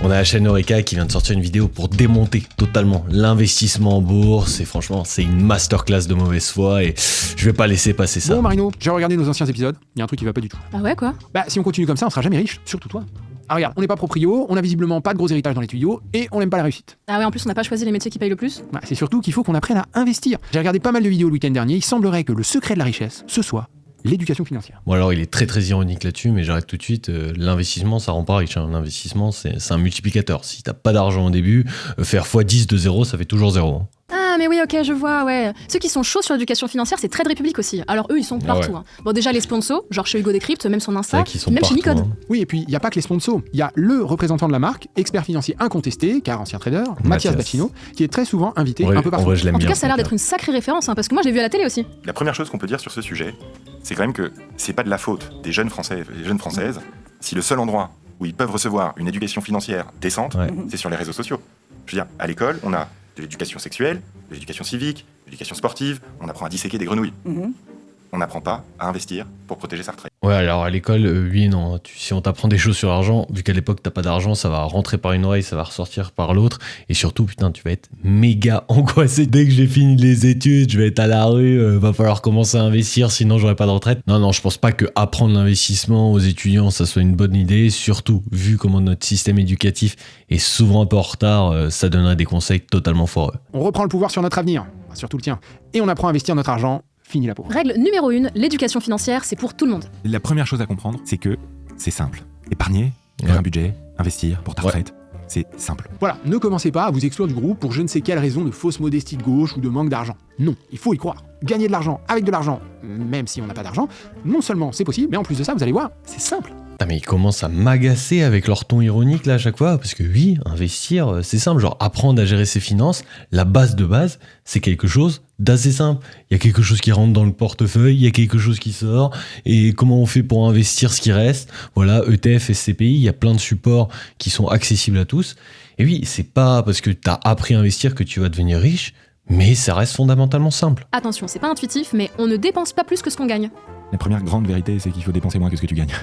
On a la chaîne Eureka qui vient de sortir une vidéo pour démonter totalement l'investissement en bourse et franchement c'est une masterclass de mauvaise foi et je vais pas laisser passer ça. Bon Marino, j'ai regardé nos anciens épisodes, il y a un truc qui va pas du tout. Ah ouais quoi? Bah si on continue comme ça, on sera jamais riche, surtout toi. Ah regarde, on n'est pas proprio, on a visiblement pas de gros héritage dans les tuyaux et on n'aime pas la réussite. Ah ouais, en plus on n'a pas choisi les métiers qui payent le plus. Bah, c'est surtout qu'il faut qu'on apprenne à investir. J'ai regardé pas mal de vidéos le week-end dernier, il semblerait que le secret de la richesse, ce soit l'éducation financière. Bon alors il est très ironique là-dessus mais j'arrête tout de suite, l'investissement ça rend pas riche, hein. L'investissement c'est un multiplicateur. Si t'as pas d'argent au début, faire x10 de 0 ça fait toujours 0. Hein. Ah mais oui ok je vois ouais. Ceux qui sont chauds sur l'éducation financière c'est Trade Republic aussi. Alors eux ils sont partout. ouais. Hein. Bon déjà les sponsors, genre chez Hugo Décrypte, même son Insta, C'est vrai qu'ils sont même partout, chez Nicode. hein. Oui, et puis il n'y a pas que les sponsors, il y a le représentant de la marque, expert financier incontesté, car ancien trader, Mathias Bacchino, qui est très souvent invité Ouais, un peu en partout. vrai je l'aime En tout bien. cas ça a l'air d'être une sacrée référence hein, parce que moi je l'ai vu à la télé aussi. La première chose qu'on peut dire sur ce sujet, c'est quand même que c'est pas de la faute des jeunes Français et des jeunes Françaises si le seul endroit où ils peuvent recevoir une éducation financière décente, Ouais. c'est sur les réseaux sociaux. Je veux dire, à l'école, on a de l'éducation sexuelle, de l'éducation civique, de l'éducation sportive, on apprend à disséquer des grenouilles. On n'apprend pas à investir pour protéger sa retraite. Ouais, alors à l'école, oui et non. Si on t'apprend des choses sur l'argent, vu qu'à l'époque t'as pas d'argent, ça va rentrer par une oreille, ça va ressortir par l'autre. Et surtout, putain, tu vas être méga angoissé. Dès que j'ai fini les études, je vais être à la rue, va falloir commencer à investir, sinon j'aurai pas de retraite. Non, je pense pas que apprendre l'investissement aux étudiants, ça soit une bonne idée. Surtout, vu comment notre système éducatif est souvent un peu en retard, ça donnerait des conseils totalement foireux. On reprend le pouvoir sur notre avenir, enfin, surtout le tien, et on apprend à investir notre argent, fini la pauvre. Règle numéro 1, l'éducation financière c'est pour tout le monde. La première chose à comprendre, c'est que c'est simple. Épargner, faire Ouais. un budget, investir pour ta Ouais. retraite, c'est simple. Voilà, ne commencez pas à vous exclure du groupe pour je ne sais quelle raison de fausse modestie de gauche ou de manque d'argent. Non, il faut y croire. Gagner de l'argent avec de l'argent, même si on n'a pas d'argent, non seulement c'est possible, mais en plus de ça, vous allez voir, c'est simple. Putain, mais ils commencent à m'agacer avec leur ton ironique là à chaque fois, parce que oui, investir, c'est simple, genre apprendre à gérer ses finances, la base de base, c'est quelque chose d'assez simple. Il y a quelque chose qui rentre dans le portefeuille, il y a quelque chose qui sort, et comment on fait pour investir ce qui reste? Voilà, ETF, SCPI, il y a plein de supports qui sont accessibles à tous. Et oui, c'est pas parce que t'as appris à investir que tu vas devenir riche, mais ça reste fondamentalement simple. Attention, c'est pas intuitif mais on ne dépense pas plus que ce qu'on gagne. La première grande vérité, c'est qu'il faut dépenser moins que ce que tu gagnes.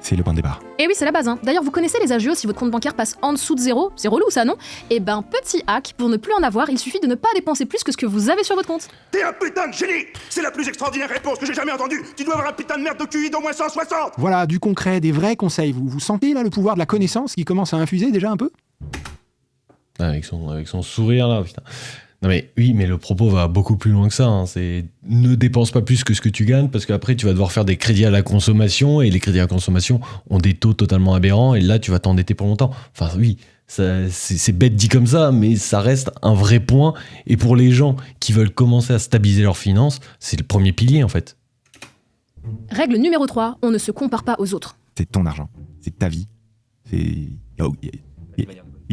C'est le point de départ. Et oui, c'est la base. Hein. D'ailleurs, vous connaissez les agios si votre compte bancaire passe en dessous de 0. C'est relou ça, non? Et ben, petit hack, pour ne plus en avoir, il suffit de ne pas dépenser plus que ce que vous avez sur votre compte. T'es un putain de génie! C'est la plus extraordinaire réponse que j'ai jamais entendue! Tu dois avoir un putain de merde de QI d'au moins 160! Voilà, du concret, des vrais conseils. Vous sentez là le pouvoir de la connaissance qui commence à infuser déjà un peu? Avec son sourire là, putain. Non mais oui, mais le propos va beaucoup plus loin que ça. Hein. C'est ne dépense pas plus que ce que tu gagnes parce qu'après tu vas devoir faire des crédits à la consommation et les crédits à la consommation ont des taux totalement aberrants et là tu vas t'endetter pour longtemps. Enfin oui, c'est bête dit comme ça, mais ça reste un vrai point. Et pour les gens qui veulent commencer à stabiliser leurs finances, c'est le premier pilier en fait. Règle numéro 3, on ne se compare pas aux autres. C'est ton argent, c'est ta vie. Il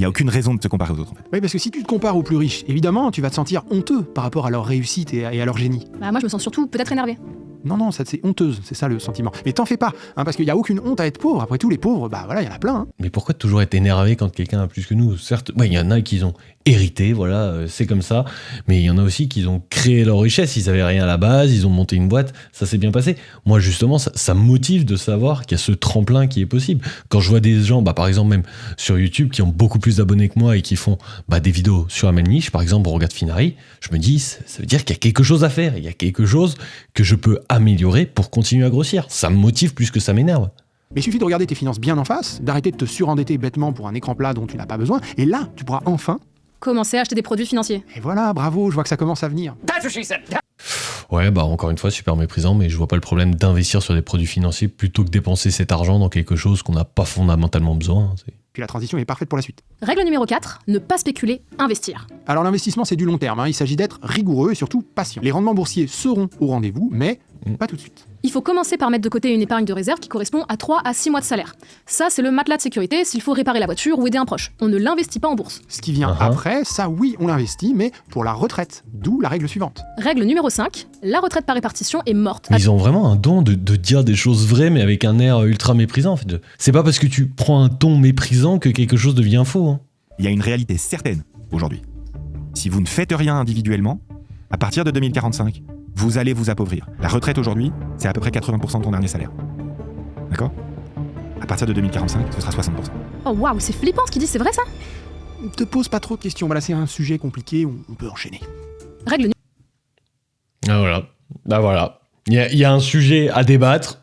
n'y a aucune raison de se comparer aux autres en fait. Oui, parce que si tu te compares aux plus riches, évidemment, tu vas te sentir honteux par rapport à leur réussite et à leur génie. Bah moi je me sens surtout peut-être énervée. Non, ça c'est honteuse, c'est ça le sentiment. Mais t'en fais pas, hein, parce qu'il n'y a aucune honte à être pauvre. Après tout, les pauvres, bah voilà, il y en a plein. Hein. Mais pourquoi toujours être énervé quand quelqu'un a plus que nous? Certes, il y en a qui ont hérité, voilà, c'est comme ça. Mais il y en a aussi qui ont créé leur richesse. Ils avaient rien à la base, ils ont monté une boîte, ça s'est bien passé. Moi, justement, ça me motive de savoir qu'il y a ce tremplin qui est possible. Quand je vois des gens, par exemple, même sur YouTube, qui ont beaucoup plus d'abonnés que moi et qui font des vidéos sur la même niche, par exemple, on regarde Finari, je me dis, ça veut dire qu'il y a quelque chose à faire. Il y a quelque chose que je peux améliorer pour continuer à grossir. Ça me motive plus que ça m'énerve. Mais il suffit de regarder tes finances bien en face, d'arrêter de te surendetter bêtement pour un écran plat dont tu n'as pas besoin, et là, tu pourras enfin... Commencer à acheter des produits financiers. Et voilà, bravo, je vois que ça commence à venir. Ouais, encore une fois, super méprisant, mais je vois pas le problème d'investir sur des produits financiers plutôt que dépenser cet argent dans quelque chose qu'on n'a pas fondamentalement besoin. Puis la transition est parfaite pour la suite. Règle numéro 4, ne pas spéculer, investir. Alors l'investissement, c'est du long terme, hein. Il s'agit d'être rigoureux et surtout patient. Les rendements boursiers seront au rendez-vous, mais pas tout de suite. Il faut commencer par mettre de côté une épargne de réserve qui correspond à 3 à 6 mois de salaire. Ça, c'est le matelas de sécurité s'il faut réparer la voiture ou aider un proche. On ne l'investit pas en bourse. Ce qui vient après, ça oui, on l'investit, mais pour la retraite. D'où la règle suivante. Règle numéro 5, la retraite par répartition est morte. Mais ils ont vraiment un don de dire des choses vraies, mais avec un air ultra méprisant. En fait. C'est pas parce que tu prends un ton méprisant que quelque chose devient faux. Hein. Il y a une réalité certaine aujourd'hui. Si vous ne faites rien individuellement, à partir de 2045, vous allez vous appauvrir. La retraite aujourd'hui, c'est à peu près 80% de ton dernier salaire. D'accord ? À partir de 2045, ce sera 60%. Oh waouh, c'est flippant ce qu'il dit, c'est vrai ça? Te pose pas trop de questions, voilà, c'est un sujet compliqué, on peut enchaîner. Règle Ah voilà. Bah voilà. Il y a un sujet à débattre.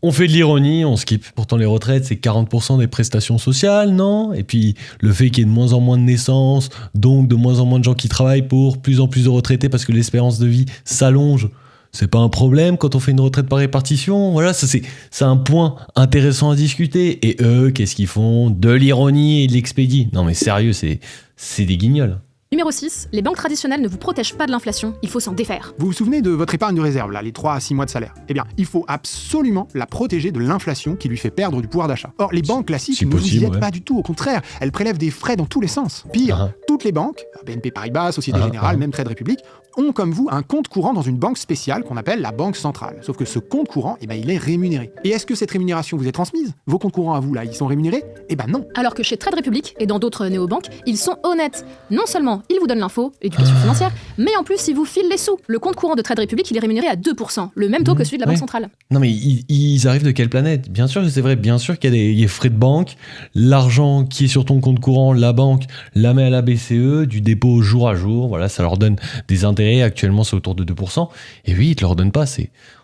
On fait de l'ironie, on skip. Pourtant, les retraites, c'est 40% des prestations sociales, non? Et puis, le fait qu'il y ait de moins en moins de naissances, donc de moins en moins de gens qui travaillent pour plus en plus de retraités parce que l'espérance de vie s'allonge, c'est pas un problème quand on fait une retraite par répartition. Voilà, ça c'est un point intéressant à discuter. Et eux, qu'est-ce qu'ils font? De l'ironie et de l'expédie. Non mais sérieux, c'est des guignols. numéro 6, les banques traditionnelles ne vous protègent pas de l'inflation, il faut s'en défaire. Vous vous souvenez de votre épargne de réserve, là, les 3 à 6 mois de salaire? Eh bien, il faut absolument la protéger de l'inflation qui lui fait perdre du pouvoir d'achat. Or, les banques classiques Si ne vous y possible, aident ouais. pas du tout, au contraire, elles prélèvent des frais dans tous les sens. Pire, toutes les banques, BNP Paribas, Société Générale, même Trade Republic, ont comme vous un compte courant dans une banque spéciale qu'on appelle la banque centrale. Sauf que ce compte courant, eh ben, il est rémunéré. Et est-ce que cette rémunération vous est transmise? Vos comptes courants à vous, là, ils sont rémunérés? Eh ben non. Alors que chez Trade Republic et dans d'autres néobanques, ils sont honnêtes. Non seulement ils vous donnent l'info, éducation financière, mais en plus ils vous filent les sous. Le compte courant de Trade Republic, il est rémunéré à 2%, le même taux que celui de la Banque centrale. Non mais ils arrivent de quelle planète? Bien sûr que c'est vrai, bien sûr qu'il y a des frais de banque, l'argent qui est sur ton compte courant, la banque la met à la BCE, du dépôt jour à jour, voilà, ça leur donne des intérêts, actuellement c'est autour de 2%, et oui, ils te leur donnent pas,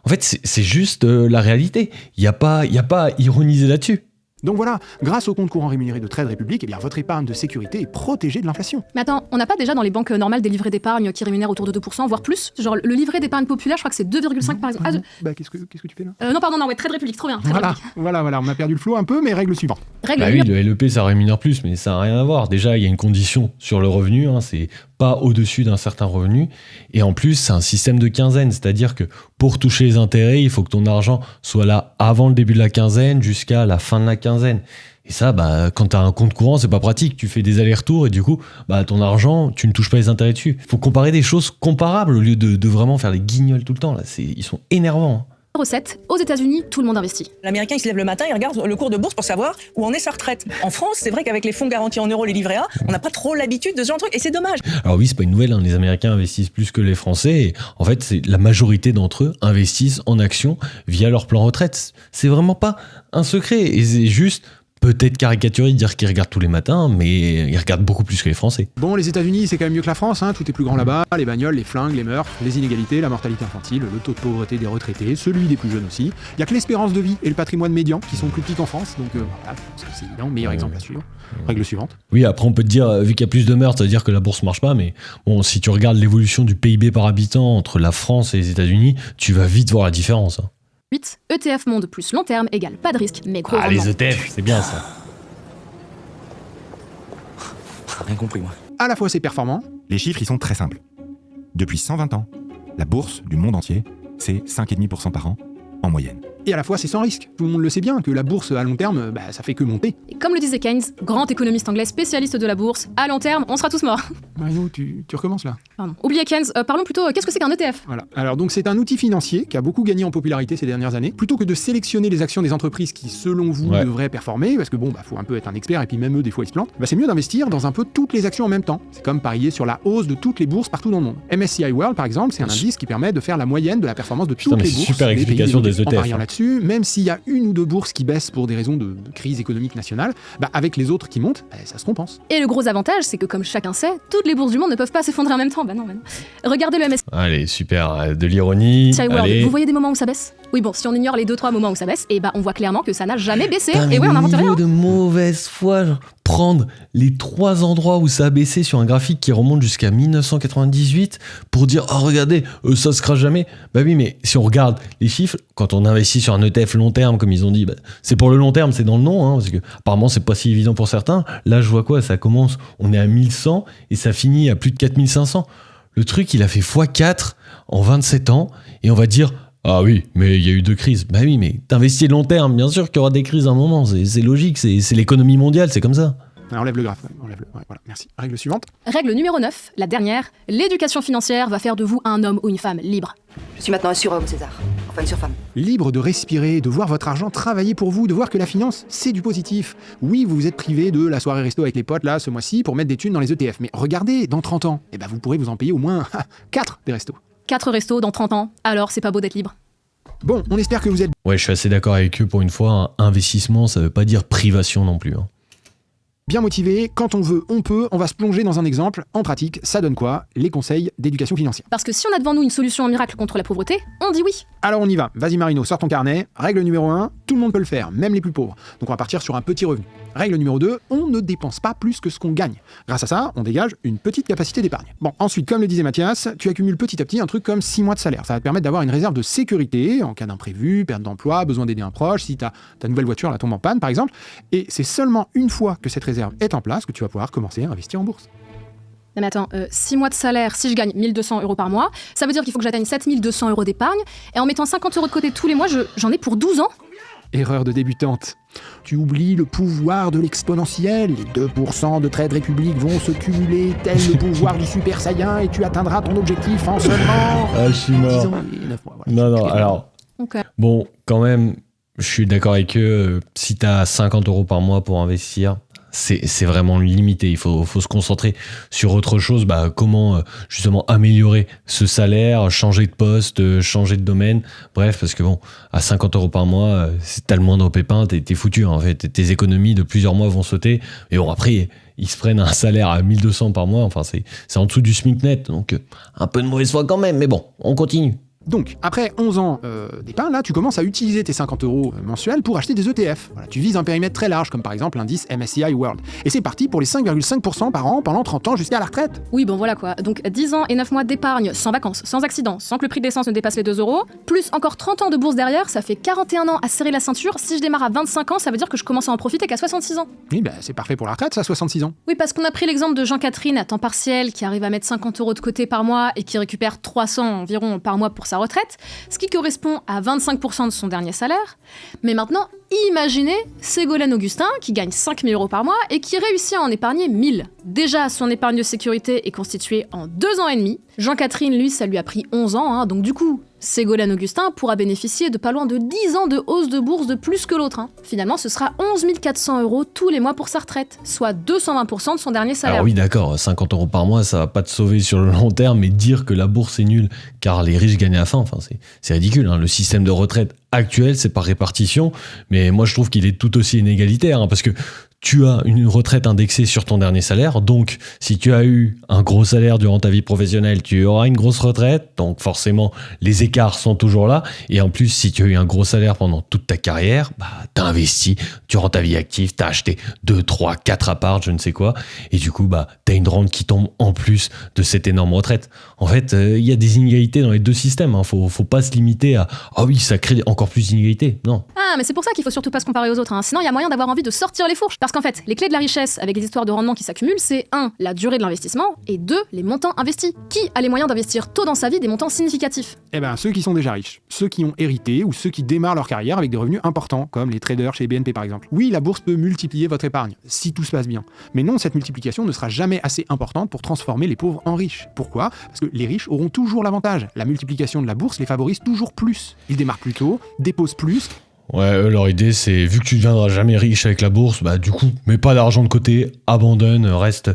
en fait c'est juste la réalité, il y a pas à ironiser là-dessus. Donc voilà, grâce au compte courant rémunéré de Trade Republic, eh bien, votre épargne de sécurité est protégée de l'inflation. Mais attends, on n'a pas déjà dans les banques normales des livrets d'épargne qui rémunèrent autour de 2%, voire plus? Genre le livret d'épargne populaire, je crois que c'est 2,5 par exemple. Bah, qu'est-ce que tu fais là? Non, pardon, non, ouais, Trade Republic, trop bien. Trade Republic. Voilà, on a perdu le flow un peu, mais règle suivante. Règle Bah oui, numéro- le LEP ça rémunère plus, mais ça n'a rien à voir. Déjà, il y a une condition sur le revenu, c'est pas au-dessus d'un certain revenu. Et en plus, c'est un système de quinzaine, c'est-à-dire que pour toucher les intérêts, il faut que ton argent soit là avant le début de la quinzaine jusqu'à la fin de la quinzaine. Et ça, quand tu as un compte courant, c'est pas pratique. Tu fais des allers-retours et du coup, ton argent, tu ne touches pas les intérêts dessus. Il faut comparer des choses comparables au lieu de vraiment faire des guignols tout le temps. Là. Ils sont énervants. Numéro 7, aux États-Unis, tout le monde investit. L'Américain, il se lève le matin, il regarde le cours de bourse pour savoir où en est sa retraite. En France, c'est vrai qu'avec les fonds garantis en euros, les livrets A, on n'a pas trop l'habitude de ce genre de truc, et c'est dommage. Alors oui, c'est pas une nouvelle, les Américains investissent plus que les Français. Et en fait, la majorité d'entre eux investissent en actions via leur plan retraite. C'est vraiment pas un secret. Et c'est juste peut-être caricaturé de dire qu'ils regardent tous les matins, mais ils regardent beaucoup plus que les Français. Bon, les États-Unis, c'est quand même mieux que la France, tout est plus grand là-bas, les bagnoles, les flingues, les meurtres, les inégalités, la mortalité infantile, le taux de pauvreté des retraités, celui des plus jeunes aussi. Il y a que l'espérance de vie et le patrimoine médian qui sont plus petits qu'en France, donc voilà, je pense que c'est évident, meilleur exemple à suivre. Règle suivante. Oui, après on peut te dire, vu qu'il y a plus de meurtres, ça veut dire que la bourse marche pas, mais bon, si tu regardes l'évolution du PIB par habitant entre la France et les États-Unis, tu vas vite voir la différence. 8, ETF monde plus long terme égale pas de risque, mais gros rendement. Les ETF, c'est bien ça. Rien compris, moi. À la fois c'est performant, Les chiffres, ils sont très simples. Depuis 120 ans, la bourse du monde entier, c'est 5,5% par an en moyenne. et à la fois c'est sans risque. Tout le monde le sait bien que la bourse à long terme, ça fait que monter. Et comme le disait Keynes, grand économiste anglais spécialiste de la bourse, à long terme, on sera tous morts. Marino, tu recommences là. Pardon. Oubliez Keynes, parlons plutôt, qu'est-ce que c'est qu'un ETF? Voilà. Alors donc c'est un outil financier qui a beaucoup gagné en popularité ces dernières années. Plutôt que de sélectionner les actions des entreprises qui, selon vous, Ouais. devraient performer, parce que faut un peu être un expert et puis même eux des fois ils se plantent. C'est mieux d'investir dans un peu toutes les actions en même temps. C'est comme parier sur la hausse de toutes les bourses partout dans le monde. MSCI World par exemple, c'est un indice qui permet de faire la moyenne de la performance de toutes mais les c'est bourses. super des pays explication des développés. En ETF, pariant hein. là-dessus, même s'il y a une ou deux bourses qui baissent pour des raisons de crise économique nationale, avec les autres qui montent, ça se compense. Et le gros avantage, c'est que comme chacun sait, toutes les bourses du monde ne peuvent pas s'effondrer en même temps. Bah non. Regardez le MSCI Allez, super, de l'ironie. World, Allez. vous voyez des moments où ça baisse? Oui bon, si on ignore les 2-3 moments où ça baisse, on voit clairement que ça n'a jamais baissé. Putain, Et ouais, on mais n'invente le rien. niveau de mauvaise foi, genre, prendre les 3 endroits où ça a baissé sur un graphique qui remonte jusqu'à 1998 pour dire oh regardez ça se crache jamais. Bah oui, mais si on regarde les chiffres, quand on investit sur un ETF long terme comme ils ont dit, c'est pour le long terme, c'est dans le nom, parce que apparemment c'est pas si évident pour certains. Là je vois quoi, ça commence, on est à 1100 et ça finit à plus de 4500. Le truc il a fait x4 en 27 ans et on va dire ah oui, mais il y a eu 2 crises. Bah oui, mais t'investis long terme, bien sûr qu'il y aura des crises à un moment, c'est logique, c'est l'économie mondiale, c'est comme ça. Enlève le graphe, enlève-le. Ouais, voilà, merci. Règle suivante. Règle numéro 9, la dernière, l'éducation financière va faire de vous un homme ou une femme libre. Je suis maintenant un surhomme, César. Enfin, une surfemme. Libre de respirer, de voir votre argent travailler pour vous, de voir que la finance, c'est du positif. Oui, vous vous êtes privé de la soirée resto avec les potes, là, ce mois-ci, pour mettre des thunes dans les ETF. Mais regardez, dans 30 ans, vous pourrez vous en payer au moins 4 des restos. 4 restos dans 30 ans, alors c'est pas beau d'être libre. Bon, on espère que vous êtes Ouais, je suis assez d'accord avec eux pour une fois. Un investissement, ça veut pas dire privation non plus. Hein. bien motivés. Quand on veut, on peut. On va se plonger dans un exemple. En pratique, ça donne quoi? Les conseils d'éducation financière. Parce que si on a devant nous une solution miracle contre la pauvreté, on dit oui. Alors on y va. Vas-y Marino, sors ton carnet. Règle numéro 1, tout le monde peut le faire, même les plus pauvres. Donc on va partir sur un petit revenu. Règle numéro 2, on ne dépense pas plus que ce qu'on gagne. Grâce à ça, on dégage une petite capacité d'épargne. Bon, ensuite, comme le disait Mathias, tu accumules petit à petit un truc comme 6 mois de salaire. Ça va te permettre d'avoir une réserve de sécurité en cas d'imprévu, perte d'emploi, besoin d'aider un proche, si ta nouvelle voiture la tombe en panne par exemple. Et c'est seulement une fois que cette réserve est en place que tu vas pouvoir commencer à investir en bourse. Non mais attends, 6 mois de salaire, si je gagne 1 200 € par mois, ça veut dire qu'il faut que j'atteigne 7 200 € d'épargne, et en mettant 50 € de côté tous les mois, j'en ai pour 12 ans. Erreur de débutante. Tu oublies le pouvoir de l'exponentiel. Les 2% de Trade Republic vont se cumuler tel le pouvoir du Super Saiyan et tu atteindras ton objectif en seulement Ah, je suis 10 mort. ans et 9 mois. Voilà. Non, alors... Ok. Bon, quand même, je suis d'accord avec eux. Si t'as 50 € par mois pour investir, c'est vraiment limité. Il faut se concentrer sur autre chose. Bah, comment justement améliorer ce salaire, changer de poste, changer de domaine. Bref, parce que bon, à 50 € par mois, si t'as le moindre pépin, t'es foutu. En fait, tes économies de plusieurs mois vont sauter. Et bon, après, ils se prennent un salaire à 1 200 par mois. Enfin, c'est en dessous du SMIC net. Donc, un peu de mauvaise foi quand même. Mais bon, on continue. Donc, après 11 ans d'épargne, là, tu commences à utiliser tes 50 € mensuels pour acheter des ETF. Voilà, tu vises un périmètre très large, comme par exemple l'indice MSCI World. Et c'est parti pour les 5,5% par an pendant 30 ans jusqu'à la retraite. Oui, bon voilà quoi. Donc 10 ans et 9 mois d'épargne, sans vacances, sans accident, sans que le prix de l'essence ne dépasse les 2 €, plus encore 30 ans de bourse derrière, ça fait 41 ans à serrer la ceinture. Si je démarre à 25 ans, ça veut dire que je commence à en profiter qu'à 66 ans. Oui, bah, c'est parfait pour la retraite, ça, 66 ans. Oui, parce qu'on a pris l'exemple de Jean-Catherine à temps partiel qui arrive à mettre 50 € de côté par mois et qui récupère 300 environ par mois pour sa retraite, ce qui correspond à 25% de son dernier salaire. Mais maintenant, imaginez Ségolène Augustin qui gagne 5 000 € par mois et qui réussit à en épargner 1 000. Déjà, son épargne de sécurité est constituée en 2 ans et demi. Jean-Catherine, lui, ça lui a pris 11 ans, hein, donc du coup, Ségolène Augustin pourra bénéficier de pas loin de 10 ans de hausse de bourse de plus que l'autre. Hein. Finalement, ce sera 11 400 € tous les mois pour sa retraite, soit 220% de son dernier salaire. Alors oui, d'accord, 50 € par mois, ça va pas te sauver sur le long terme, mais dire que la bourse est nulle car les riches gagnent à la fin, enfin, c'est ridicule. Hein. Le système de retraite actuel, c'est par répartition, mais moi je trouve qu'il est tout aussi inégalitaire, hein, parce que tu as une retraite indexée sur ton dernier salaire, donc si tu as eu un gros salaire durant ta vie professionnelle, tu auras une grosse retraite, donc forcément les écarts sont toujours là, et en plus si tu as eu un gros salaire pendant toute ta carrière, bah, t'as investi durant ta vie active, t'as acheté 2, 3, 4 apparts, je ne sais quoi, et du coup bah, t'as une rente qui tombe en plus de cette énorme retraite. En fait, il y a des inégalités dans les deux systèmes, hein. Faut pas se limiter à « Ah oui, ça crée encore plus d'inégalités », non. Ah, mais c'est pour ça qu'il faut surtout pas se comparer aux autres, hein. Sinon il y a moyen d'avoir envie de sortir les fourches. Parce qu'en fait, les clés de la richesse avec les histoires de rendement qui s'accumulent, c'est 1. La durée de l'investissement, et 2. Les montants investis. Qui a les moyens d'investir tôt dans sa vie des montants significatifs? Eh ben, ceux qui sont déjà riches, ceux qui ont hérité ou ceux qui démarrent leur carrière avec des revenus importants, comme les traders chez BNP par exemple. Oui, la bourse peut multiplier votre épargne, si tout se passe bien. Mais non, cette multiplication ne sera jamais assez importante pour transformer les pauvres en riches. Pourquoi? Parce que les riches auront toujours l'avantage. La multiplication de la bourse les favorise toujours plus. Ils démarrent plus tôt, déposent plus. Ouais, leur idée c'est, vu que tu deviendras jamais riche avec la bourse, bah du coup, mets pas d'argent de côté, abandonne, reste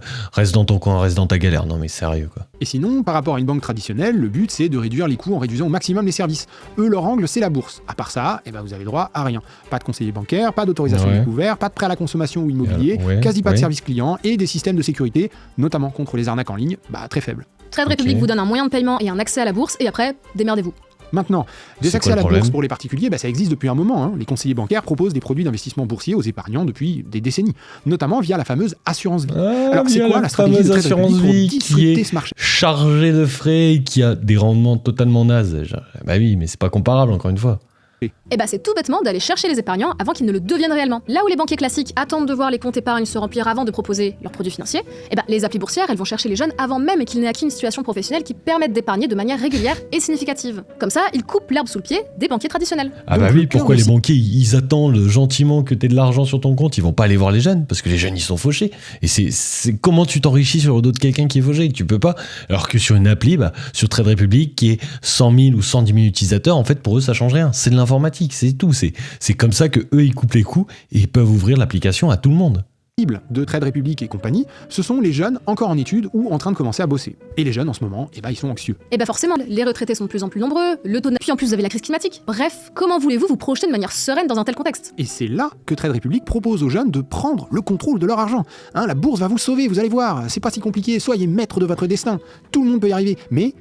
dans ton coin, reste dans ta galère. Non mais sérieux quoi. Et sinon, par rapport à une banque traditionnelle, le but c'est de réduire les coûts en réduisant au maximum les services. Eux, leur angle c'est la bourse. À part ça, eh ben, vous avez droit à rien. Pas de conseiller bancaire, pas d'autorisation Ouais. découvert, pas de prêt à la consommation ou immobilier, Ouais, quasi pas de ouais. service client et des systèmes de sécurité, notamment contre les arnaques en ligne, bah très faibles. Trade Ok. Republic vous donne un moyen de paiement et un accès à la bourse, et après, démerdez-vous. Maintenant, des C'est accès quoi à le la problème bourse pour les particuliers, bah, ça existe depuis un moment. Hein. Les conseillers bancaires proposent des produits d'investissement boursier aux épargnants depuis des décennies, notamment via la fameuse assurance vie. Alors c'est quoi la stratégie de Trade assurance Republic pour vie qui disrupter est ce marché? chargée de frais et qui a des rendements totalement nazes? Bah oui, mais c'est pas comparable encore une fois. Et bah c'est tout bêtement d'aller chercher les épargnants avant qu'ils ne le deviennent réellement. Là où les banquiers classiques attendent de voir les comptes épargne se remplir avant de proposer leurs produits financiers, et bah les applis boursières elles vont chercher les jeunes avant même qu'ils n'aient acquis une situation professionnelle qui permette d'épargner de manière régulière et significative. Comme ça, ils coupent l'herbe sous le pied des banquiers traditionnels. Ah Donc, bah le oui, cœur pourquoi les aussi. banquiers, ils attendent gentiment que t'aies de l'argent sur ton compte, ils vont pas aller voir les jeunes, parce que les jeunes ils sont fauchés. Et c'est comment tu t'enrichis sur le dos de quelqu'un qui est fauché? Tu peux pas. Alors que sur une appli, bah, sur Trade Republic, qui est 100 000 ou 110 000 utilisateurs, en fait pour eux ça change rien. C'est de l'informatique, c'est tout. C'est comme ça que eux ils coupent les coûts et ils peuvent ouvrir l'application à tout le monde. de Trade Republic et compagnie, ce sont les jeunes encore en études ou en train de commencer à bosser. Et les jeunes, en ce moment, ils sont anxieux. Et forcément, les retraités sont de plus en plus nombreux, le taux de... Puis en plus, vous avez la crise climatique. Bref, comment voulez-vous vous projeter de manière sereine dans un tel contexte? Et c'est là que Trade Republic propose aux jeunes de prendre le contrôle de leur argent. La bourse va vous sauver, vous allez voir, c'est pas si compliqué, soyez maître de votre destin. Tout le monde peut y arriver, mais,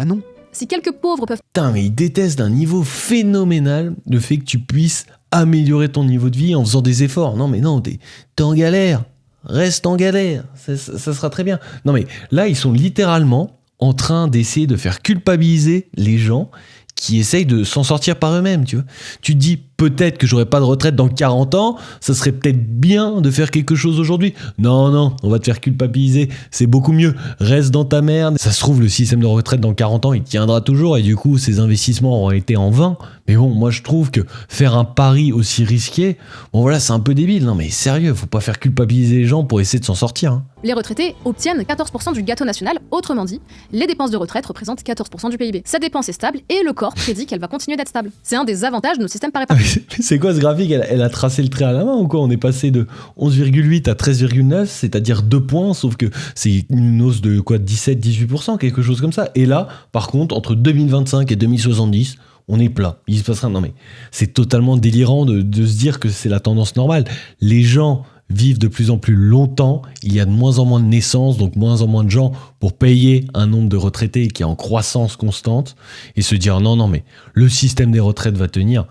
non. Si quelques pauvres peuvent... Putain, mais ils détestent d'un niveau phénoménal le fait que tu puisses améliorer ton niveau de vie en faisant des efforts. Non, mais non, t'es en galère. Reste en galère. Ça sera très bien. Non, mais là, ils sont littéralement en train d'essayer de faire culpabiliser les gens qui essayent de s'en sortir par eux-mêmes, tu vois. Tu te dis, peut-être que j'aurai pas de retraite dans 40 ans, ça serait peut-être bien de faire quelque chose aujourd'hui. Non, on va te faire culpabiliser, c'est beaucoup mieux. Reste dans ta merde. Ça se trouve, le système de retraite dans 40 ans, il tiendra toujours et du coup, ces investissements auront été en vain. Mais bon, moi, je trouve que faire un pari aussi risqué, bon voilà, c'est un peu débile. Non, mais sérieux, faut pas faire culpabiliser les gens pour essayer de s'en sortir, hein. Les retraités obtiennent 14% du gâteau national, autrement dit, les dépenses de retraite représentent 14% du PIB. Cette dépense est stable et le corps prédit qu'elle va continuer d'être stable. C'est un des avantages de nos systèmes par répartition. C'est quoi ce graphique? Elle a tracé le trait à la main ou quoi? On est passé de 11,8 à 13,9, c'est-à-dire 2 points, sauf que c'est une hausse de quoi, 17-18%, quelque chose comme ça. Et là, par contre, entre 2025 et 2070, on est plat. Il se passe rien. Non mais c'est totalement délirant de se dire que c'est la tendance normale. Les gens vivent de plus en plus longtemps, il y a de moins en moins de naissances, donc moins en moins de gens pour payer un nombre de retraités qui est en croissance constante, et se dire non, mais le système des retraites va tenir.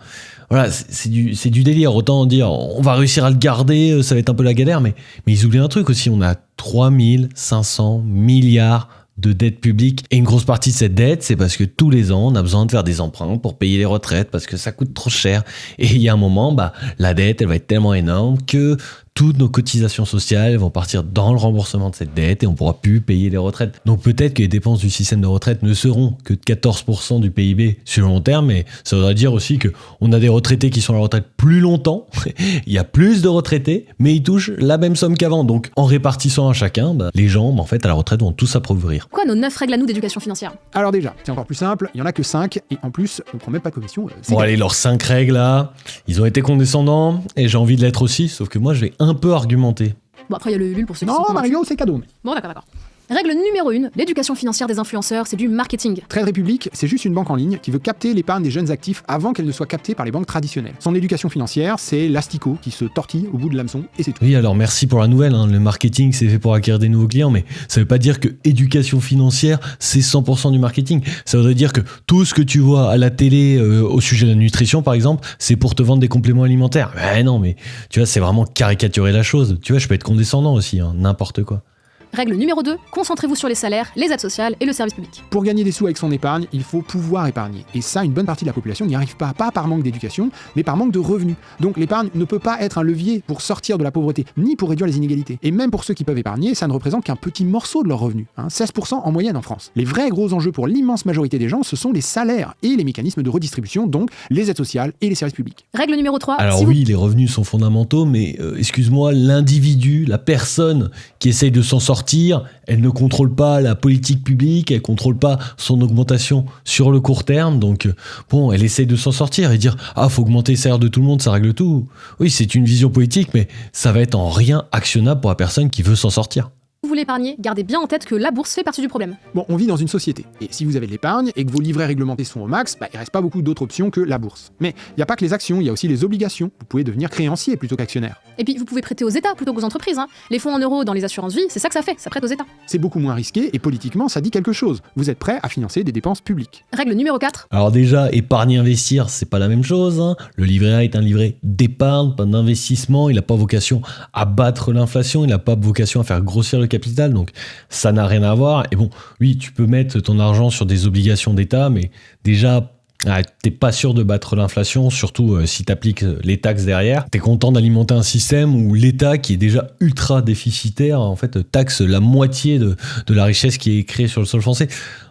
Voilà, c'est du délire. Autant dire, on va réussir à le garder, ça va être un peu la galère, mais ils oublient un truc aussi, on a 3500 milliards de dette publique. Et une grosse partie de cette dette, c'est parce que tous les ans, on a besoin de faire des emprunts pour payer les retraites parce que ça coûte trop cher. Et il y a un moment, la dette, elle va être tellement énorme que toutes nos cotisations sociales vont partir dans le remboursement de cette dette et on ne pourra plus payer les retraites. Donc peut-être que les dépenses du système de retraite ne seront que de 14% du PIB sur le long terme, mais ça voudrait dire aussi qu'on a des retraités qui sont à la retraite plus longtemps, il y a plus de retraités, mais ils touchent la même somme qu'avant. Donc en répartissant à chacun, les gens, en fait, à la retraite vont tous s'appauvrir. Quoi nos 9 règles à nous d'éducation financière? Alors déjà, c'est encore plus simple, il n'y en a que 5, et en plus, on ne prend même pas de commission. Bon allez, leurs 5 règles là, ils ont été condescendants, et j'ai envie de l'être aussi, sauf que moi je vais un peu argumenter. Bon après il y a le Ulule pour ceux qui sont Non, convaincus. Mario, c'est cadeau. Bon d'accord. Règle numéro 1, l'éducation financière des influenceurs, c'est du marketing. Trade Republic, c'est juste une banque en ligne qui veut capter l'épargne des jeunes actifs avant qu'elle ne soit captée par les banques traditionnelles. Son éducation financière, c'est l'asticot qui se tortille au bout de l'hameçon et c'est tout. Oui, alors merci pour la nouvelle, hein. Le marketing c'est fait pour acquérir des nouveaux clients, mais ça veut pas dire que éducation financière c'est 100% du marketing. Ça voudrait dire que tout ce que tu vois à la télé au sujet de la nutrition par exemple, c'est pour te vendre des compléments alimentaires. Mais non, mais tu vois, c'est vraiment caricaturer la chose. Tu vois, je peux être condescendant aussi, hein, n'importe quoi. Règle numéro 2, concentrez-vous sur les salaires, les aides sociales et le service public. Pour gagner des sous avec son épargne, il faut pouvoir épargner. Et ça, une bonne partie de la population n'y arrive pas par manque d'éducation, mais par manque de revenus. Donc l'épargne ne peut pas être un levier pour sortir de la pauvreté, ni pour réduire les inégalités. Et même pour ceux qui peuvent épargner, ça ne représente qu'un petit morceau de leurs revenus, 16% en moyenne en France. Les vrais gros enjeux pour l'immense majorité des gens, ce sont les salaires et les mécanismes de redistribution, donc les aides sociales et les services publics. Règle numéro 3, alors oui, les revenus sont fondamentaux, mais excuse-moi, l'individu, la personne qui essaye de s'en sortir, elle ne contrôle pas la politique publique, elle contrôle pas son augmentation sur le court terme, donc bon, elle essaye de s'en sortir et dire « Ah, faut augmenter les salaires de tout le monde, ça règle tout ». Oui, c'est une vision politique, mais ça va être en rien actionnable pour la personne qui veut s'en sortir. Vous voulez épargner, gardez bien en tête que la bourse fait partie du problème. Bon, on vit dans une société, et si vous avez de l'épargne et que vos livrets réglementés sont au max, il reste pas beaucoup d'autres options que la bourse. Mais il n'y a pas que les actions, il y a aussi les obligations. Vous pouvez devenir créancier plutôt qu'actionnaire. Et puis vous pouvez prêter aux États plutôt qu'aux entreprises. Les fonds en euros dans les assurances vie, c'est ça que ça fait, ça prête aux États. C'est beaucoup moins risqué, et politiquement, ça dit quelque chose. Vous êtes prêt à financer des dépenses publiques. Règle numéro 4. Alors déjà, épargner, investir, c'est pas la même chose, hein. Le livret A est un livret d'épargne, pas d'investissement, il n'a pas vocation à battre l'inflation, il n'a pas vocation à faire grossir le capital, donc ça n'a rien à voir. Et bon, oui, tu peux mettre ton argent sur des obligations d'État, mais déjà, t'es pas sûr de battre l'inflation, surtout si t'appliques les taxes derrière. T'es content d'alimenter un système où l'État, qui est déjà ultra déficitaire, en fait, taxe la moitié de la richesse qui est créée sur le sol français.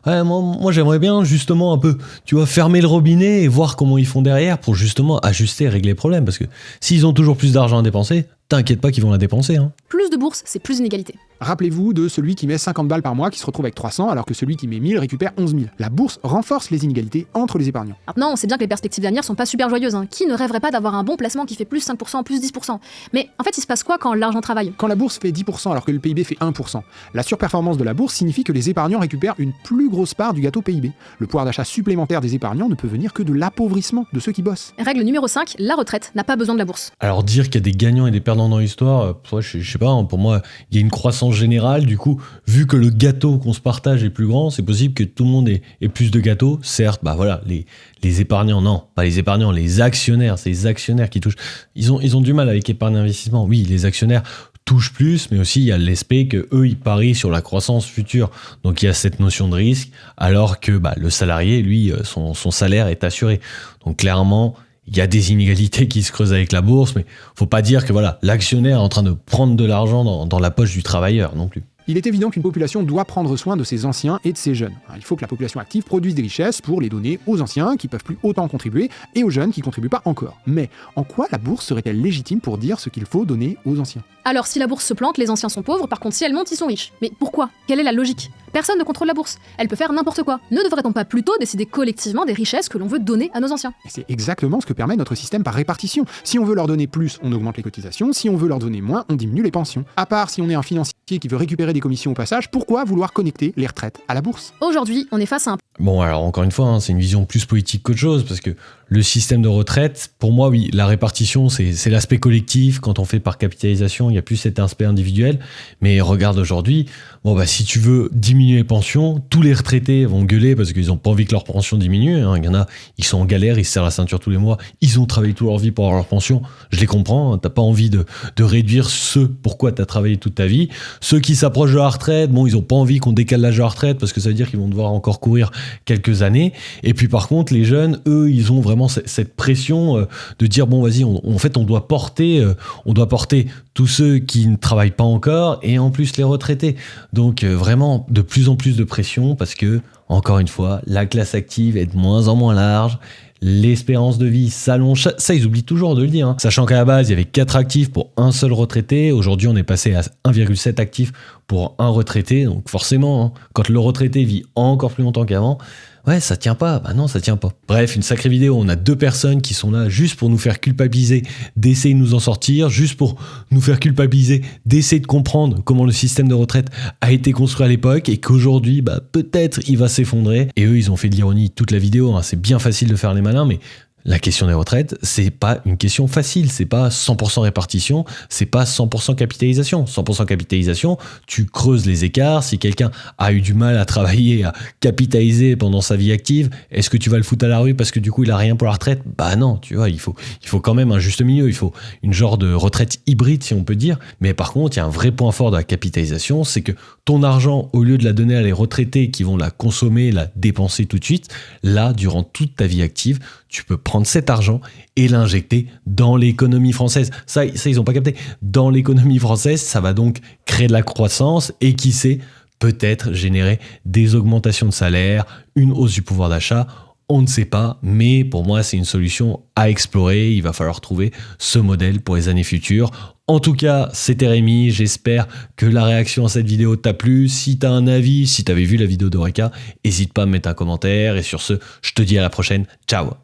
Ouais, moi j'aimerais bien justement un peu, tu vois, fermer le robinet et voir comment ils font derrière pour justement ajuster et régler les problèmes. Parce que s'ils ont toujours plus d'argent à dépenser, t'inquiète pas qu'ils vont la dépenser, hein. Plus de bourse, c'est plus d'inégalité. Rappelez-vous de celui qui met 50 balles par mois qui se retrouve avec 300 alors que celui qui met 1000 récupère 11 000. La bourse renforce les inégalités entre les épargnants. Maintenant, on sait bien que les perspectives d'avenir sont pas super joyeuses. Qui ne rêverait pas d'avoir un bon placement qui fait plus 5%, plus 10%? Mais en fait, il se passe quoi quand l'argent travaille? Quand la bourse fait 10% alors que le PIB fait 1%, la surperformance de la bourse signifie que les épargnants récupèrent une plus grosse part du gâteau PIB. Le pouvoir d'achat supplémentaire des épargnants ne peut venir que de l'appauvrissement de ceux qui bossent. Règle numéro 5, la retraite n'a pas besoin de la bourse. Alors dire qu'il y a des gagnants et des perdants dans l'histoire, je sais pas, pour moi, il y a une croissance générale. Du coup, vu que le gâteau qu'on se partage est plus grand, c'est possible que tout le monde ait plus de gâteaux. Certes, voilà, les épargnants, non, pas les épargnants, les actionnaires, c'est les actionnaires qui touchent. Ils ont du mal avec épargne investissement. Oui, les actionnaires touchent plus, mais aussi il y a l'aspect que eux ils parient sur la croissance future. Donc il y a cette notion de risque, alors que le salarié, lui, son salaire est assuré. Donc clairement, il y a des inégalités qui se creusent avec la bourse, mais faut pas dire que l'actionnaire est en train de prendre de l'argent dans la poche du travailleur non plus. Il est évident qu'une population doit prendre soin de ses anciens et de ses jeunes. Il faut que la population active produise des richesses pour les donner aux anciens qui peuvent plus autant contribuer et aux jeunes qui contribuent pas encore. Mais en quoi la bourse serait-elle légitime pour dire ce qu'il faut donner aux anciens? Alors si la bourse se plante, les anciens sont pauvres, par contre si elle monte, ils sont riches. Mais pourquoi? Quelle est la logique? Personne ne contrôle la bourse. Elle peut faire n'importe quoi. Ne devrait-on pas plutôt décider collectivement des richesses que l'on veut donner à nos anciens? Et c'est exactement ce que permet notre système par répartition. Si on veut leur donner plus, on augmente les cotisations. Si on veut leur donner moins, on diminue les pensions. À part si on est un financier qui veut récupérer des commissions au passage, pourquoi vouloir connecter les retraites à la bourse? Aujourd'hui, on est face à un... Bon, alors encore une fois, c'est une vision plus politique qu'autre chose, parce que le système de retraite, pour moi, oui, la répartition, c'est l'aspect collectif. Quand on fait par capitalisation, il n'y a plus cet aspect individuel. Mais regarde aujourd'hui, si tu veux diminuer les pensions, tous les retraités vont gueuler parce qu'ils n'ont pas envie que leur pension diminue. Il y en a, ils sont en galère, ils se serrent la ceinture tous les mois, ils ont travaillé toute leur vie pour avoir leur pension. Je les comprends, t'as pas envie de réduire ce pourquoi t'as travaillé toute ta vie. Ceux qui s'approchent de la retraite, ils n'ont pas envie qu'on décale l'âge de la retraite parce que ça veut dire qu'ils vont devoir encore courir quelques années. Et puis par contre, les jeunes, eux, ils ont vraiment cette pression de dire vas-y, on doit porter tous ceux qui ne travaillent pas encore et en plus les retraités. Donc vraiment de plus en plus de pression parce que, encore une fois, la classe active est de moins en moins large. L'espérance de vie s'allonge. Ça, ils oublient toujours de le dire. Sachant qu'à la base, il y avait 4 actifs pour un seul retraité. Aujourd'hui, on est passé à 1,7 actifs pour un retraité. Donc forcément, quand le retraité vit encore plus longtemps qu'avant, ça tient pas. Non, ça tient pas. Bref, une sacrée vidéo. On a 2 personnes qui sont là juste pour nous faire culpabiliser d'essayer de nous en sortir, juste pour nous faire culpabiliser d'essayer de comprendre comment le système de retraite a été construit à l'époque et qu'aujourd'hui, peut-être il va s'effondrer. Et eux, ils ont fait de l'ironie toute la vidéo. C'est bien facile de faire les malins, mais la question des retraites, c'est pas une question facile, c'est pas 100% répartition, c'est pas 100% capitalisation. 100% capitalisation, tu creuses les écarts. Si quelqu'un a eu du mal à travailler, à capitaliser pendant sa vie active, est-ce que tu vas le foutre à la rue parce que du coup il a rien pour la retraite? Non, tu vois, il faut quand même un juste milieu, il faut une genre de retraite hybride si on peut dire. Mais par contre, il y a un vrai point fort de la capitalisation, c'est que ton argent, au lieu de la donner à les retraités qui vont la consommer, la dépenser tout de suite, là, durant toute ta vie active, tu peux prendre cet argent et l'injecter dans l'économie française. Ça, ils n'ont pas capté. Dans l'économie française, ça va donc créer de la croissance et qui sait, peut-être générer des augmentations de salaire, une hausse du pouvoir d'achat. On ne sait pas, mais pour moi, c'est une solution à explorer. Il va falloir trouver ce modèle pour les années futures. En tout cas, c'était Rémi. J'espère que la réaction à cette vidéo t'a plu. Si t'as un avis, si t'avais vu la vidéo d'Eureka, n'hésite pas à me mettre un commentaire. Et sur ce, je te dis à la prochaine. Ciao!